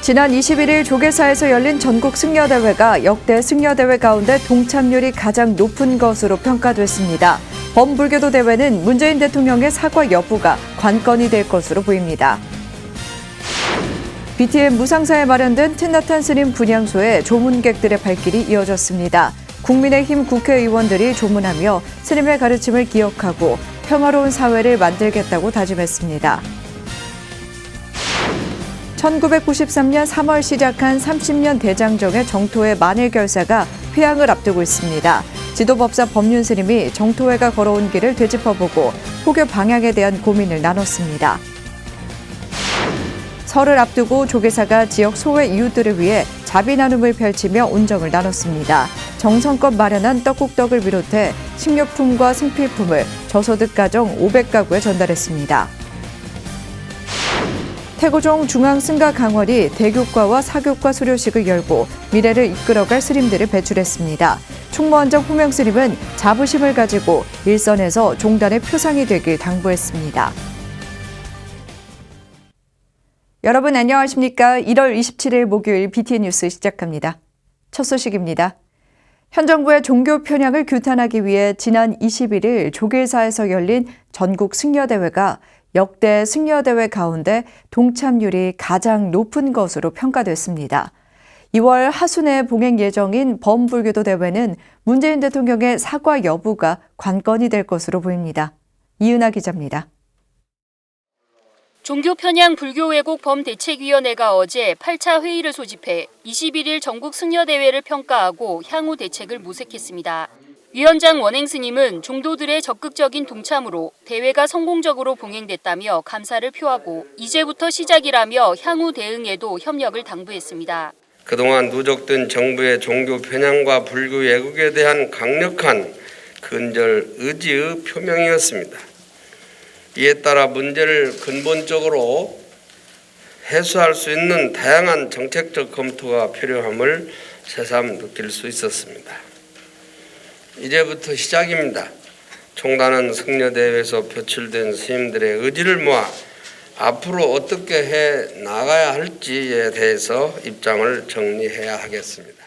지난 21일 조계사에서 열린 전국 승려대회가 역대 승려대회 가운데 동참률이 가장 높은 것으로 평가됐습니다. 범불교도 대회는 문재인 대통령의 사과 여부가 관건이 될 것으로 보입니다. BTM 무상사에 마련된 틴나탄 스님 분향소에 조문객들의 발길이 이어졌습니다. 국민의힘 국회의원들이 조문하며 스님의 가르침을 기억하고 평화로운 사회를 만들겠다고 다짐했습니다. 1993년 3월 시작한 30년 대장정의 정토회 만일 결사가 회항을 앞두고 있습니다. 지도법사 법륜 스님이 정토회가 걸어온 길을 되짚어보고 포교 방향에 대한 고민을 나눴습니다. 설을 앞두고 조계사가 지역 소외 이웃들을 위해 자비 나눔을 펼치며 온정을 나눴습니다. 정성껏 마련한 떡국떡을 비롯해 식료품과 생필품을 저소득 가정 500가구에 전달했습니다. 태고종 중앙승가 강월이 대교과와 사교과 수료식을 열고 미래를 이끌어갈 스님들을 배출했습니다. 충무원정 호명 스님은 자부심을 가지고 일선에서 종단의 표상이 되길 당부했습니다. 여러분 안녕하십니까? 1월 27일 목요일 BTN 뉴스 시작합니다. 첫 소식입니다. 현 정부의 종교 편향을 규탄하기 위해 지난 21일 조계사에서 열린 전국 승려대회가 역대 승려대회 가운데 동참률이 가장 높은 것으로 평가됐습니다. 2월 하순에 봉행 예정인 범불교도 대회는 문재인 대통령의 사과 여부가 관건이 될 것으로 보입니다. 이은하 기자입니다. 종교 편향 불교 왜곡 범대책위원회가 어제 8차 회의를 소집해 21일 전국 승려대회를 평가하고 향후 대책을 모색했습니다. 위원장 원행 스님은 종도들의 적극적인 동참으로 대회가 성공적으로 봉행됐다며 감사를 표하고 이제부터 시작이라며 향후 대응에도 협력을 당부했습니다. 그동안 누적된 정부의 종교 편향과 불교 왜곡에 대한 강력한 근절 의지의 표명이었습니다. 이에 따라 문제를 근본적으로 해소할 수 있는 다양한 정책적 검토가 필요함을 새삼 느낄 수 있었습니다. 이제부터 시작입니다. 총단은 승려대회에서 표출된 스님들의 의지를 모아 앞으로 어떻게 해 나가야 할지에 대해서 입장을 정리해야 하겠습니다.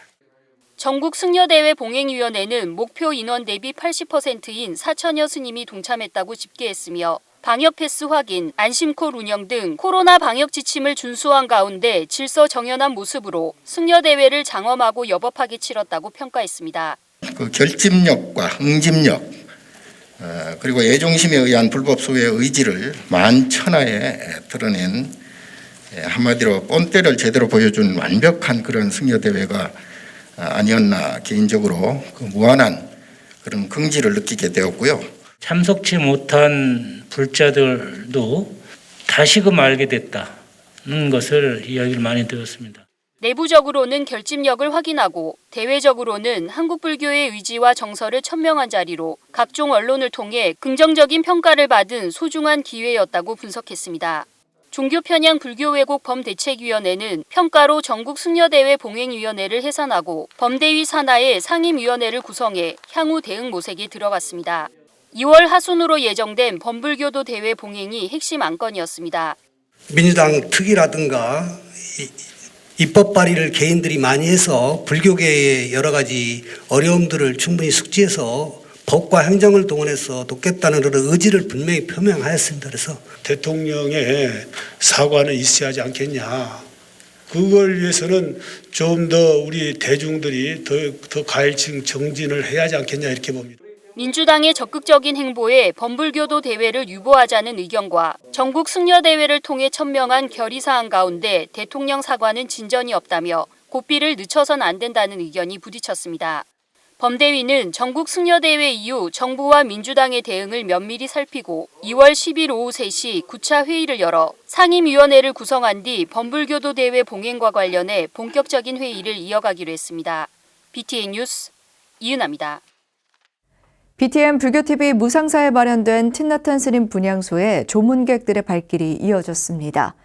전국 승려대회 봉행위원회는 목표 인원 대비 80%인 4천여 스님이 동참했다고 집계했으며 방역 패스 확인, 안심콜 운영 등 코로나 방역 지침을 준수한 가운데 질서 정연한 모습으로 승려대회를 장엄하고 여법하게 치렀다고 평가했습니다. 그 결집력과 응집력 그리고 애종심에 의한 불법 소유의 의지를 만천하에 드러낸 한마디로 본때를 제대로 보여준 완벽한 그런 승려대회가 아니었나 개인적으로 그 무한한 그런 긍지를 느끼게 되었고요. 참석치 못한 불자들도 다시금 알게 됐다는 것을 이야기를 많이 들었습니다. 내부적으로는 결집력을 확인하고 대외적으로는 한국불교의 의지와 정서를 천명한 자리로 각종 언론을 통해 긍정적인 평가를 받은 소중한 기회였다고 분석했습니다. 종교편향 불교 왜곡 범대책위원회는 평가로 전국 승려대회 봉행위원회를 해산하고 범대위 산하의 상임위원회를 구성해 향후 대응 모색에 들어갔습니다. 2월 하순으로 예정된 범불교도 대회 봉행이 핵심 안건이었습니다. 민주당 특위라든가 입법 발의를 개인들이 많이 해서 불교계의 여러 가지 어려움들을 충분히 숙지해서 법과 행정을 동원해서 돕겠다는 그런 의지를 분명히 표명하였습니다. 그래서 대통령의 사과는 있어야 하지 않겠냐. 그걸 위해서는 좀 더 우리 대중들이 더 가일층 정진을 해야 하지 않겠냐 이렇게 봅니다. 민주당의 적극적인 행보에 범불교도 대회를 유보하자는 의견과 전국 승려대회를 통해 천명한 결의사항 가운데 대통령 사과는 진전이 없다며 고삐를 늦춰선 안 된다는 의견이 부딪혔습니다. 범대위는 전국 승려대회 이후 정부와 민주당의 대응을 면밀히 살피고 2월 10일 오후 3시 9차 회의를 열어 상임위원회를 구성한 뒤 범불교도 대회 봉행과 관련해 본격적인 회의를 이어가기로 했습니다. BTN 뉴스 이은하입니다. BTN 불교TV 무상사에 마련된 틴나탄 스님 분향소에 조문객들의 발길이 이어졌습니다.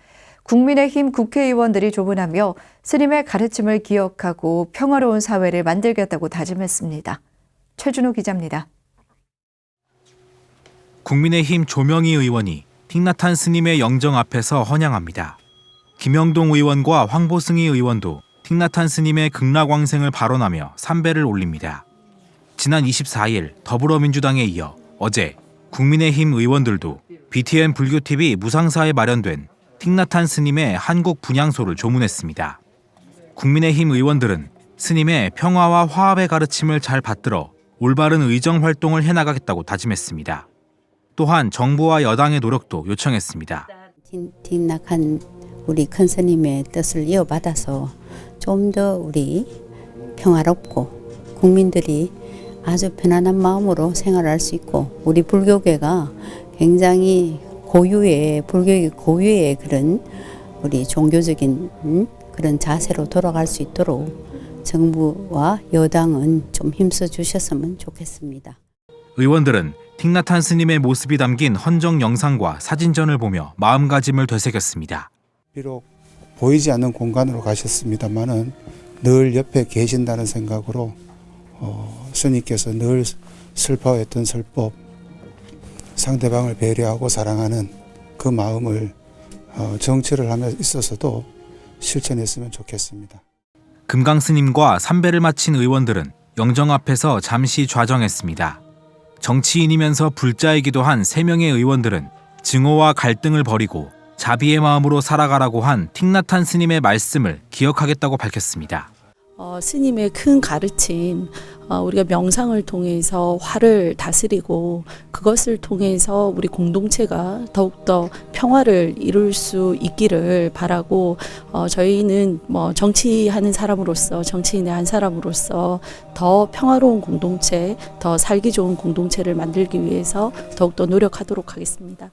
국민의힘 국회의원들이 조문하며 스님의 가르침을 기억하고 평화로운 사회를 만들겠다고 다짐했습니다. 최준호 기자입니다. 국민의힘 조명희 의원이 틱나탄 스님의 영정 앞에서 헌양합니다. 김영동 의원과 황보승희 의원도 틱나탄 스님의 극락왕생을 발언하며 삼배를 올립니다. 지난 24일 더불어민주당에 이어 어제 국민의힘 의원들도 BTN 불교TV 무상사에 마련된 틱나탄 스님의 한국 분향소를 조문했습니다. 국민의힘 의원들은 스님의 평화와 화합의 가르침을 잘 받들어 올바른 의정 활동을 해나가겠다고 다짐했습니다. 또한 정부와 여당의 노력도 요청했습니다. 틱나탄 우리 큰 스님의 뜻을 이어받아서 좀 더 우리 평화롭고 국민들이 아주 편안한 마음으로 생활할 수 있고 우리 불교계가 굉장히 불교의 고유의 그런 우리 종교적인 그런 자세로 돌아갈 수 있도록 정부와 여당은 좀 힘써 주셨으면 좋겠습니다. 의원들은 틱나탄 스님의 모습이 담긴 헌정 영상과 사진전을 보며 마음가짐을 되새겼습니다. 비록 보이지 않는 공간으로 가셨습니다만은 늘 옆에 계신다는 생각으로 스님께서 늘 슬퍼했던 슬법, 상대방을 배려하고 사랑하는 그 마음을 정치를 하며 있어서도 실천했으면 좋겠습니다. 금강 스님과 삼배를 마친 의원들은 영정 앞에서 잠시 좌정했습니다. 정치인이면서 불자이기도 한 3명의 의원들은 증오와 갈등을 버리고 자비의 마음으로 살아가라고 한 틱나탄 스님의 말씀을 기억하겠다고 밝혔습니다. 스님의 큰 가르침, 우리가 명상을 통해서 화를 다스리고 그것을 통해서 우리 공동체가 더욱더 평화를 이룰 수 있기를 바라고 저희는 정치하는 사람으로서 정치인의 한 사람으로서 더 평화로운 공동체, 더 살기 좋은 공동체를 만들기 위해서 더욱더 노력하도록 하겠습니다.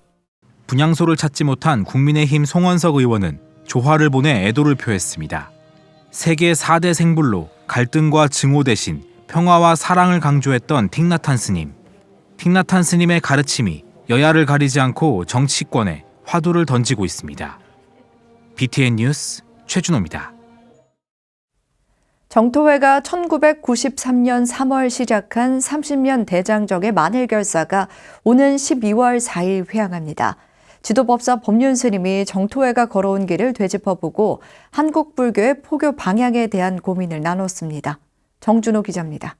분향소를 찾지 못한 국민의힘 송원석 의원은 조화를 보내 애도를 표했습니다. 세계 4대 생불로 갈등과 증오 대신 평화와 사랑을 강조했던 틱나탄 스님. 틱나탄 스님의 가르침이 여야를 가리지 않고 정치권에 화두를 던지고 있습니다. BTN 뉴스 최준호입니다. 정토회가 1993년 3월 시작한 30년 대장정의 만일결사가 오는 12월 4일 회항합니다. 지도법사 법륜 스님이 정토회가 걸어온 길을 되짚어보고 한국 불교의 포교 방향에 대한 고민을 나눴습니다. 정준호 기자입니다.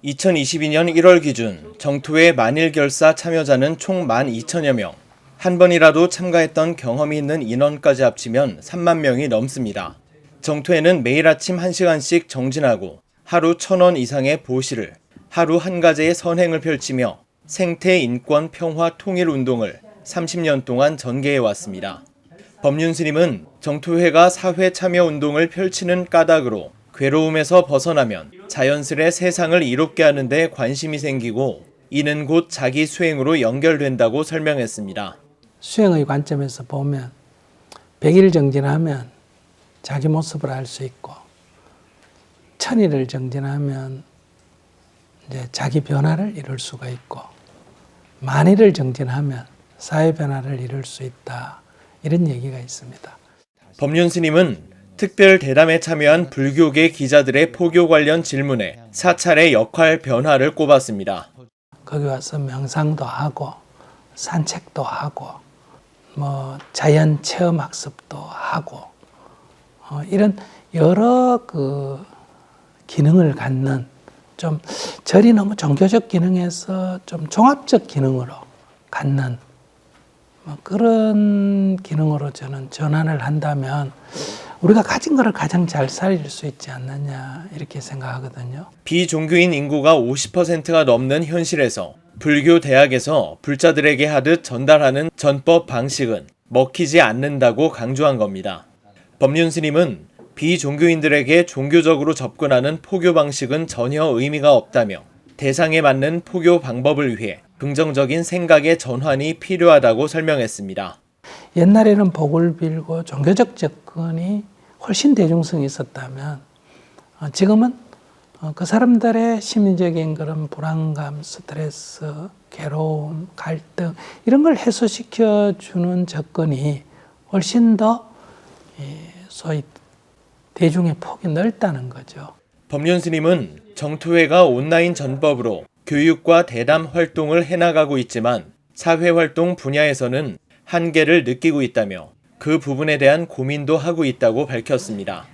2022년 1월 기준 정토회 만일결사 참여자는 총 12,000여 명. 한 번이라도 참가했던 경험이 있는 인원까지 합치면 3만 명이 넘습니다. 정토회는 매일 아침 1시간씩 정진하고 하루 1,000원 이상의 보시를, 하루 한 가지의 선행을 펼치며 생태, 인권, 평화, 통일 운동을 30년 동안 전개해 왔습니다. 법륜 스님은 정토회가 사회 참여 운동을 펼치는 까닭으로 괴로움에서 벗어나면 자연스레 세상을 이롭게 하는 데 관심이 생기고 이는 곧 자기 수행으로 연결된다고 설명했습니다. 수행의 관점에서 보면 100일 정진하면 자기 모습을 알 수 있고 1000일을 정진하면 이제 자기 변화를 이룰 수가 있고 만일을 정진하면 사회 변화를 이룰 수 있다. 이런 얘기가 있습니다. 법륜 스님은 특별 대담에 참여한 불교계 기자들의 포교 관련 질문에 사찰의 역할 변화를 꼽았습니다. 거기 와서 명상도 하고 산책도 하고 자연 체험 학습도 하고 이런 여러 기능을 갖는 좀 절이 너무 종교적 기능에서 좀 종합적 기능으로 갖는 그런 기능으로 저는 전환을 한다면 우리가 가진 것을 가장 잘 살릴 수 있지 않느냐 이렇게 생각하거든요. 비종교인 인구가 50%가 넘는 현실에서 불교 대학에서 불자들에게 하듯 전달하는 전법 방식은 먹히지 않는다고 강조한 겁니다. 법륜 스님은 비종교인들에게 종교적으로 접근하는 포교 방식은 전혀 의미가 없다며 대상에 맞는 포교 방법을 위해 긍정적인 생각의 전환이 필요하다고 설명했습니다. 옛날에는 복을 빌고 종교적 접근이 훨씬 대중성이 있었다면 지금은 그 사람들의 심리적인 그런 불안감, 스트레스, 괴로움, 갈등 이런 걸 해소시켜주는 접근이 훨씬 더 소위 대중의 폭이 넓다는 거죠. 법륜 스님은 정토회가 온라인 전법으로 교육과 대담 활동을 해나가고 있지만 사회활동 분야에서는 한계를 느끼고 있다며 그 부분에 대한 고민도 하고 있다고 밝혔습니다.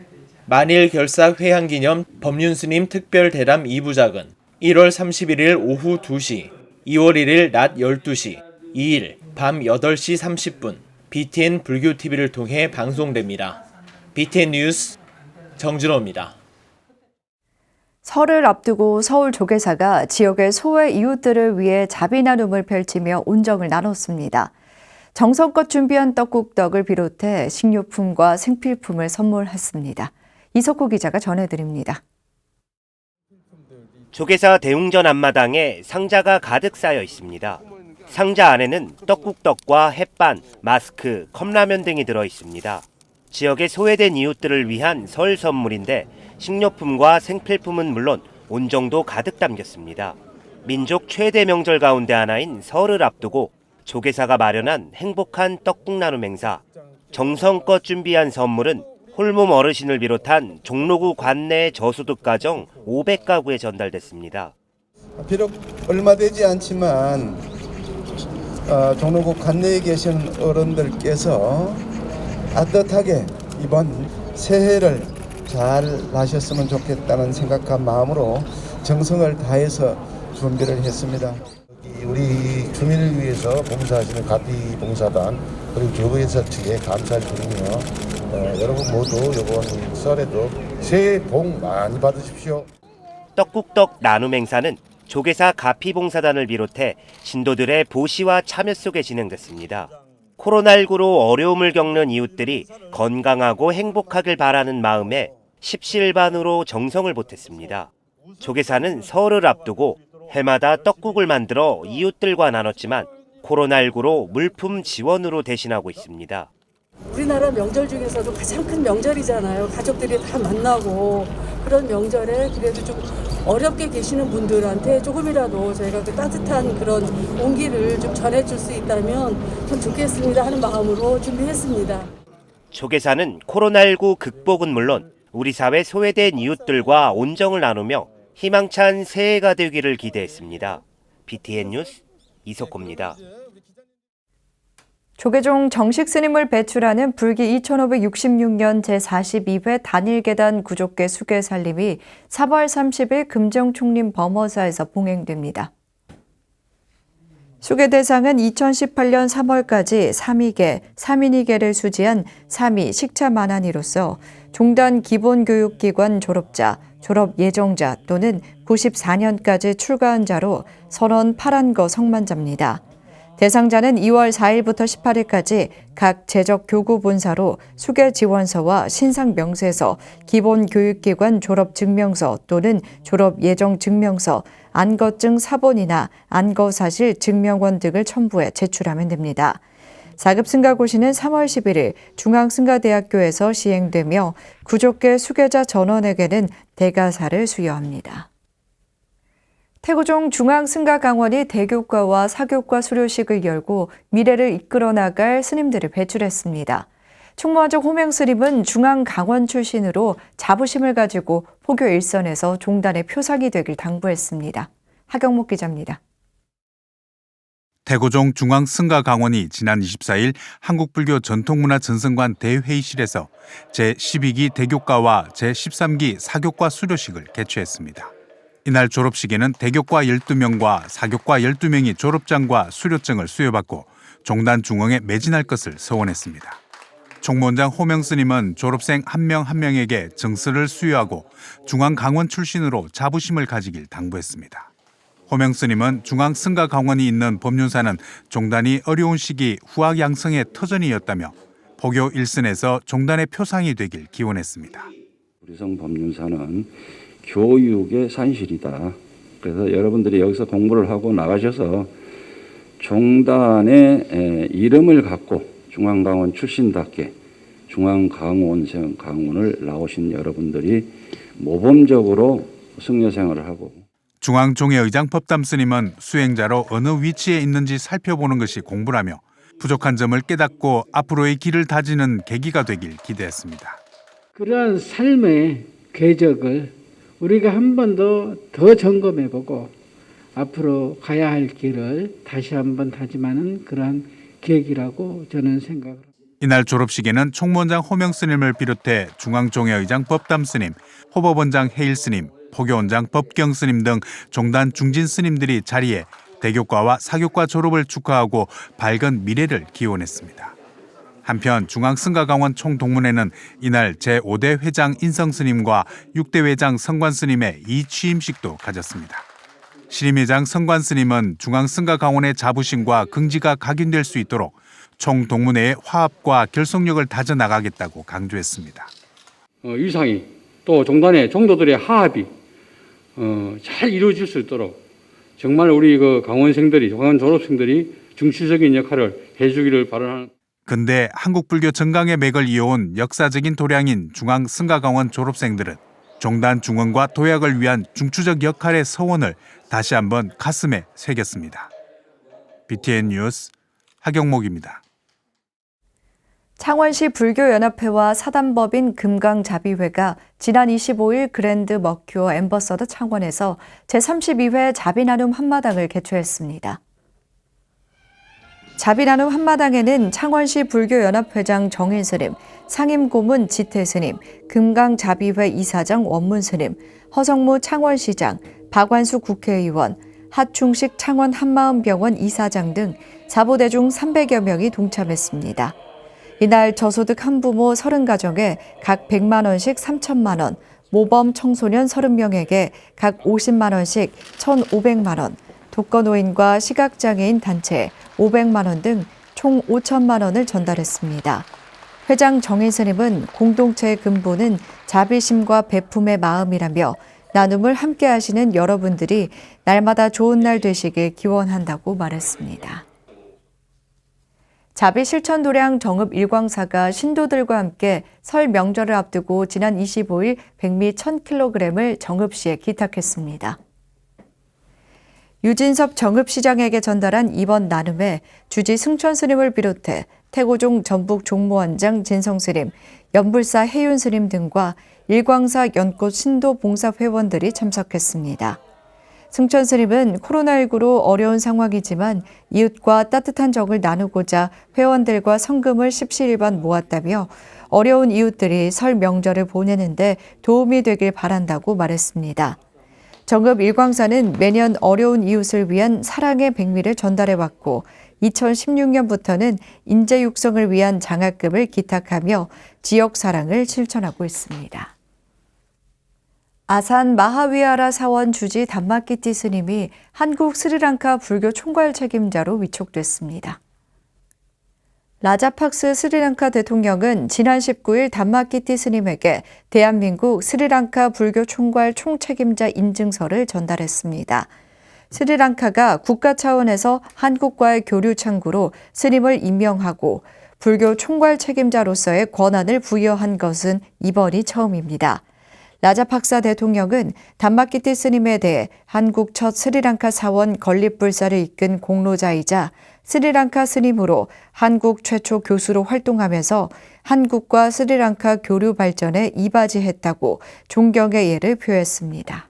만일 결사 회향 기념 법륜스님 특별대람 2부작은 1월 31일 오후 2시, 2월 1일 낮 12시, 2일 밤 8시 30분 BTN 불교TV를 통해 방송됩니다. BTN 뉴스 정준호입니다. 설을 앞두고 서울 조계사가 지역의 소외 이웃들을 위해 자비 나눔을 펼치며 온정을 나눴습니다. 정성껏 준비한 떡국떡을 비롯해 식료품과 생필품을 선물했습니다. 이석호 기자가 전해드립니다. 조계사 대웅전 앞마당에 상자가 가득 쌓여 있습니다. 상자 안에는 떡국떡과 햇반, 마스크, 컵라면 등이 들어 있습니다. 지역의 소외된 이웃들을 위한 설 선물인데 식료품과 생필품은 물론 온정도 가득 담겼습니다. 민족 최대 명절 가운데 하나인 설을 앞두고 조계사가 마련한 행복한 떡국 나눔 행사. 정성껏 준비한 선물은 홀몸 어르신을 비롯한 종로구 관내 저소득 가정 500가구에 전달됐습니다. 비록 얼마 되지 않지만 종로구 관내에 계신 어른들께서 따뜻하게 이번 새해를 잘 나셨으면 좋겠다는 생각한 마음으로 정성을 다해서 준비를 했습니다. 우리 주민을 위해서 봉사하시는 가피봉사단 그리고 조계사 측에 감사를 드리며 여러분 모두 이번 설에도 새해 복 많이 받으십시오. 떡국떡 나눔 행사는 조계사 가피봉사단을 비롯해 신도들의 보시와 참여 속에 진행됐습니다. 코로나19로 어려움을 겪는 이웃들이 건강하고 행복하길 바라는 마음에 십시일반으로 정성을 보탰습니다. 조계사는 설을 앞두고 해마다 떡국을 만들어 이웃들과 나눴지만 코로나19로 물품 지원으로 대신하고 있습니다. 우리나라 명절 중에서도 가장 큰 명절이잖아요. 가족들이 다 만나고 그런 명절에 그래도 좀 어렵게 계시는 분들한테 조금이라도 저희가 그 따뜻한 그런 온기를 좀 전해줄 수 있다면 참 좋겠습니다 하는 마음으로 준비했습니다. 조계사는 코로나19 극복은 물론 우리 사회 소외된 이웃들과 온정을 나누며 희망찬 새해가 되기를 기대했습니다. BTN 뉴스 이석호입니다. 조계종 정식 스님을 배출하는 불기 2566년 제42회 단일계단 구족계 수계살림이 3월 30일 금정총림 범어사에서 봉행됩니다. 수계 대상은 2018년 3월까지 3위계, 3인위계를 수지한 3위 식차만한이로서 종단 기본교육기관 졸업자, 졸업 예정자 또는 94년까지 출가한 자로 선원 81거 성만자입니다. 대상자는 2월 4일부터 18일까지 각 재적 교구 본사로 수계 지원서와 신상 명세서, 기본교육기관 졸업 증명서 또는 졸업 예정 증명서, 안거증 사본이나 안거사실 증명원 등을 첨부해 제출하면 됩니다. 4급 승가고시는 3월 11일 중앙승가대학교에서 시행되며 구족계 수계자 전원에게는 대가사를 수여합니다. 태고종 중앙승가강원이 대교과와 사교과 수료식을 열고 미래를 이끌어 나갈 스님들을 배출했습니다. 총무화적 호명스님은 중앙강원 출신으로 자부심을 가지고 포교 일선에서 종단의 표상이 되길 당부했습니다. 하경목 기자입니다. 태고종 중앙승가강원이 지난 24일 한국불교전통문화전승관 대회의실에서 제12기 대교과와 제13기 사교과 수료식을 개최했습니다. 이날 졸업식에는 대교과 12명과 사교과 12명이 졸업장과 수료증을 수여받고 종단 중앙에 매진할 것을 서원했습니다. 총무원장 호명스님은 졸업생 한 명 한 명에게 증서를 수여하고 중앙강원 출신으로 자부심을 가지길 당부했습니다. 호명스님은 중앙승가강원이 있는 법륜사는 종단이 어려운 시기 후학양성의 터전이었다며 포교 일선에서 종단의 표상이 되길 기원했습니다. 우리 성 법륜사는 교육의 산실이다. 그래서 여러분들이 여기서 공부를 하고 나가셔서 종단의 이름을 갖고 중앙강원 출신답게 중앙강원생 강원을 나오신 여러분들이 모범적으로 승려생활을 하고 중앙종회의장 법담스님은 수행자로 어느 위치에 있는지 살펴보는 것이 공부라며 부족한 점을 깨닫고 앞으로의 길을 다지는 계기가 되길 기대했습니다. 그러한 삶의 궤적을 우리가 한 번 더 점검해보고 앞으로 가야 할 길을 다시 한번 다짐하는 그러한 계기라고 저는 생각을 합니다. 이날 졸업식에는 총무원장 호명 스님을 비롯해 중앙종회의장 법담 스님, 호법원장 해일 스님, 포교원장 법경 스님 등 종단 중진 스님들이 자리에 대교과와 사교과 졸업을 축하하고 밝은 미래를 기원했습니다. 한편 중앙승가강원 총동문회는 이날 제5대 회장 인성 스님과 6대 회장 성관 스님의 이취임식도 가졌습니다. 신임회장 성관 스님은 중앙승가강원의 자부심과 긍지가 각인될 수 있도록 총동문회의 화합과 결속력을 다져나가겠다고 강조했습니다. 위상이 또 종단의 종도들의 화합이 잘 이루어질 수 있도록 정말 우리 강원생들이, 강원 졸업생들이 중추적인 역할을 해주기를 바라는. 근데 한국불교 정강의 맥을 이어온 역사적인 도량인 중앙승가강원 졸업생들은 종단 중흥과 도약을 위한 중추적 역할의 서원을 다시 한번 가슴에 새겼습니다. BTN 뉴스 하경목입니다. 창원시 불교연합회와 사단법인 금강자비회가 지난 25일 그랜드 머큐어 앰버서더 창원에서 제32회 자비나눔 한마당을 개최했습니다. 자비나눔 한마당에는 창원시 불교연합회장 정인스님, 상임고문 지태스님, 금강자비회 이사장 원문스님, 허성무 창원시장, 박완수 국회의원, 하충식 창원 한마음병원 이사장 등 사보대중 300여 명이 동참했습니다. 이날 저소득 한부모 30가정에 각 100만 원씩 3천만 원, 모범 청소년 30명에게 각 50만 원씩 1,500만 원, 독거노인과 시각장애인 단체 500만 원 등 총 5천만 원을 전달했습니다. 회장 정인 스님은 공동체의 근본은 자비심과 베품의 마음이라며 나눔을 함께 하시는 여러분들이 날마다 좋은 날 되시길 기원한다고 말했습니다. 자비 실천 도량 정읍 일광사가 신도들과 함께 설 명절을 앞두고 지난 25일 백미 1,000kg을 정읍시에 기탁했습니다. 유진섭 정읍시장에게 전달한 이번 나눔에 주지 승천 스님을 비롯해 태고종 전북 종무원장 진성 스님, 연불사 해윤 스님 등과 일광사 연꽃 신도 봉사 회원들이 참석했습니다. 승천 스님은 코로나19로 어려운 상황이지만 이웃과 따뜻한 정을 나누고자 회원들과 성금을 십시일반 모았다며 어려운 이웃들이 설 명절을 보내는데 도움이 되길 바란다고 말했습니다. 정읍 일광사는 매년 어려운 이웃을 위한 사랑의 백미를 전달해왔고 2016년부터는 인재 육성을 위한 장학금을 기탁하며 지역 사랑을 실천하고 있습니다. 아산 마하위하라 사원 주지 담마키티 스님이 한국 스리랑카 불교 총괄 책임자로 위촉됐습니다. 라자팍스 스리랑카 대통령은 지난 19일 담마키티 스님에게 대한민국 스리랑카 불교 총괄 총책임자 인증서를 전달했습니다. 스리랑카가 국가 차원에서 한국과의 교류 창구로 스님을 임명하고 불교 총괄 책임자로서의 권한을 부여한 것은 이번이 처음입니다. 라자팍사 대통령은 담마키티 스님에 대해 한국 첫 스리랑카 사원 건립불사를 이끈 공로자이자 스리랑카 스님으로 한국 최초 교수로 활동하면서 한국과 스리랑카 교류 발전에 이바지했다고 존경의 예를 표했습니다.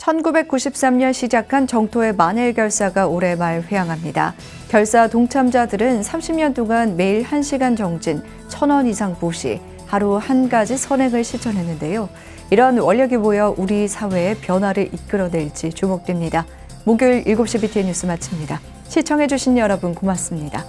(1993년) 시작한 정토의 만일 결사가 올해 말 회항합니다. 결사 동참자들은 30년 동안 매일 1시간 정진, 1,000원 이상 보시, 하루 한 가지 선행을 실천했는데요. 이런 원력이 모여 우리 사회의 변화를 이끌어낼지 주목됩니다. 목요일 7시 BTN 뉴스 마칩니다. 시청해주신 여러분 고맙습니다.